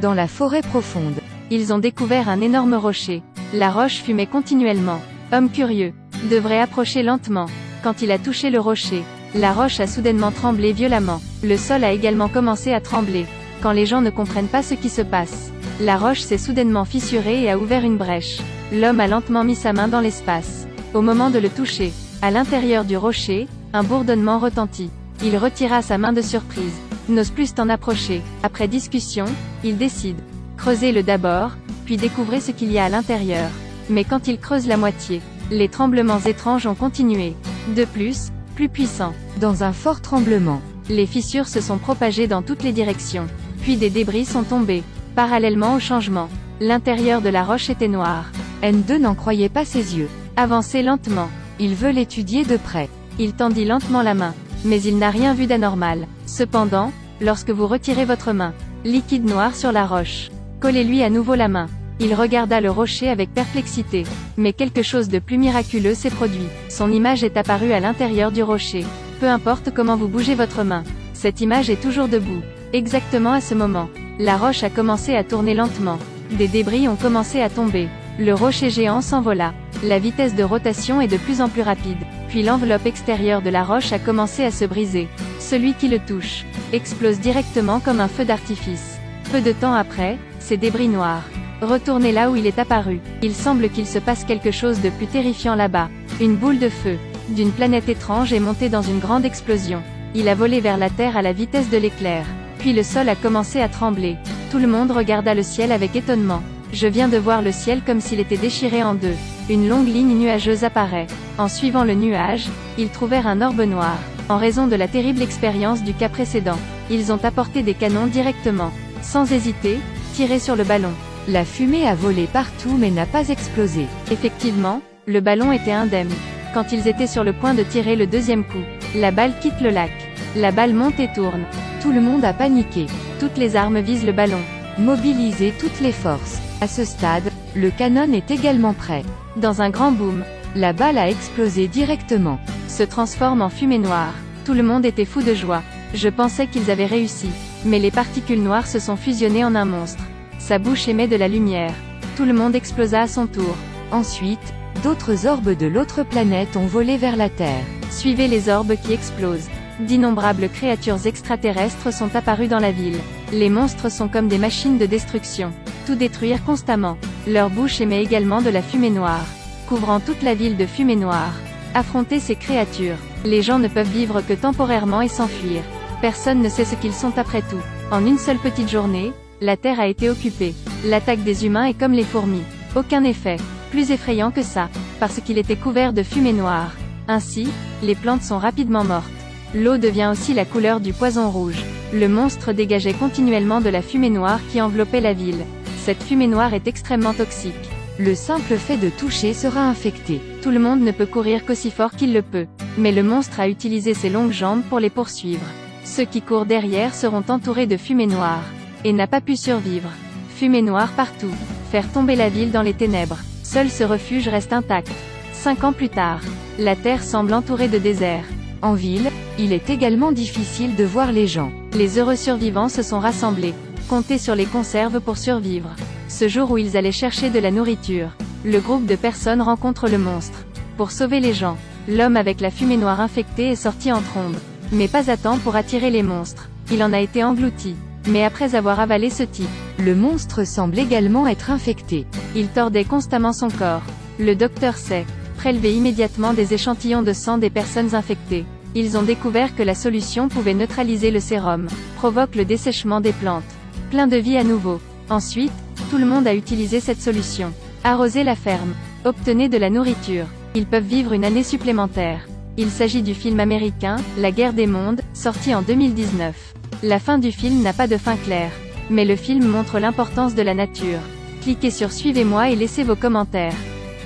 dans la forêt profonde. Ils ont découvert un énorme rocher. La roche fumait continuellement. Homme curieux devrait approcher lentement. Quand il a touché le rocher, la roche a soudainement tremblé violemment. Le sol a également commencé à trembler. Quand les gens ne comprennent pas ce qui se passe, la roche s'est soudainement fissurée et a ouvert une brèche. L'homme a lentement mis sa main dans l'espace. Au moment de le toucher, à l'intérieur du rocher, un bourdonnement retentit. Il retira sa main de surprise. N'ose plus t'en approcher. Après discussion, il décide. Creusez-le d'abord, puis découvrez ce qu'il y a à l'intérieur. Mais quand il creuse la moitié, les tremblements étranges ont continué. De plus puissants. Dans un fort tremblement, les fissures se sont propagées dans toutes les directions. Puis des débris sont tombés. Parallèlement au changement, l'intérieur de la roche était noir. N2 n'en croyait pas ses yeux. Avancez lentement. Il veut l'étudier de près. Il tendit lentement la main. Mais il n'a rien vu d'anormal. Cependant, lorsque vous retirez votre main, liquide noir sur la roche, collez-lui à nouveau la main. Il regarda le rocher avec perplexité. Mais quelque chose de plus miraculeux s'est produit. Son image est apparue à l'intérieur du rocher. Peu importe comment vous bougez votre main, cette image est toujours debout. Exactement à ce moment, la roche a commencé à tourner lentement. Des débris ont commencé à tomber. Le rocher géant s'envola. La vitesse de rotation est de plus en plus rapide. Puis l'enveloppe extérieure de la roche a commencé à se briser. Celui qui le touche explose directement comme un feu d'artifice. Peu de temps après, ces débris noirs retournez là où il est apparu. Il semble qu'il se passe quelque chose de plus terrifiant là-bas. Une boule de feu d'une planète étrange est montée dans une grande explosion. Il a volé vers la Terre à la vitesse de l'éclair. Puis le sol a commencé à trembler. Tout le monde regarda le ciel avec étonnement. Je viens de voir le ciel comme s'il était déchiré en deux. Une longue ligne nuageuse apparaît. En suivant le nuage, ils trouvèrent un orbe noir. En raison de la terrible expérience du cas précédent, ils ont apporté des canons directement. Sans hésiter, tiré sur le ballon. La fumée a volé partout mais n'a pas explosé. Effectivement, le ballon était indemne. Quand ils étaient sur le point de tirer le deuxième coup, la balle quitte le lac. La balle monte et tourne. Tout le monde a paniqué. Toutes les armes visent le ballon. Mobilisez toutes les forces. À ce stade, le canon est également prêt. Dans un grand boom, la balle a explosé directement. Se transforme en fumée noire. Tout le monde était fou de joie. Je pensais qu'ils avaient réussi. Mais les particules noires se sont fusionnées en un monstre. Sa bouche émet de la lumière. Tout le monde explosa à son tour. Ensuite, d'autres orbes de l'autre planète ont volé vers la Terre. Suivez les orbes qui explosent. D'innombrables créatures extraterrestres sont apparues dans la ville. Les monstres sont comme des machines de destruction. Tout détruire constamment. Leur bouche émet également de la fumée noire, couvrant toute la ville de fumée noire. Affrontez ces créatures. Les gens ne peuvent vivre que temporairement et s'enfuir. Personne ne sait ce qu'ils sont après tout. En une seule petite journée, la Terre a été occupée. L'attaque des humains est comme les fourmis. Aucun effet. Plus effrayant que ça, parce qu'il était couvert de fumée noire. Ainsi, les plantes sont rapidement mortes. L'eau devient aussi la couleur du poison rouge. Le monstre dégageait continuellement de la fumée noire qui enveloppait la ville. Cette fumée noire est extrêmement toxique. Le simple fait de toucher sera infecté. Tout le monde ne peut courir qu'aussi fort qu'il le peut. Mais le monstre a utilisé ses longues jambes pour les poursuivre. Ceux qui courent derrière seront entourés de fumée noire. Et n'a pas pu survivre. Fumée noire partout. Faire tomber la ville dans les ténèbres. Seul ce refuge reste intact. 5 ans plus tard, la Terre semble entourée de désert. En ville, il est également difficile de voir les gens. Les heureux survivants se sont rassemblés. Comptez sur les conserves pour survivre. Ce jour où ils allaient chercher de la nourriture, le groupe de personnes rencontre le monstre. Pour sauver les gens, l'homme avec la fumée noire infectée est sorti en trombe. Mais pas à temps pour attirer les monstres. Il en a été englouti. Mais après avoir avalé ce type, le monstre semble également être infecté. Il tordait constamment son corps. Le docteur sait. Prélever immédiatement des échantillons de sang des personnes infectées. Ils ont découvert que la solution pouvait neutraliser le sérum, provoque le dessèchement des plantes. Plein de vie à nouveau. Ensuite, tout le monde a utilisé cette solution. Arrosez la ferme. Obtenez de la nourriture. Ils peuvent vivre une année supplémentaire. Il s'agit du film américain, La Guerre des Mondes, sorti en 2019. La fin du film n'a pas de fin claire. Mais le film montre l'importance de la nature. Cliquez sur Suivez-moi et laissez vos commentaires.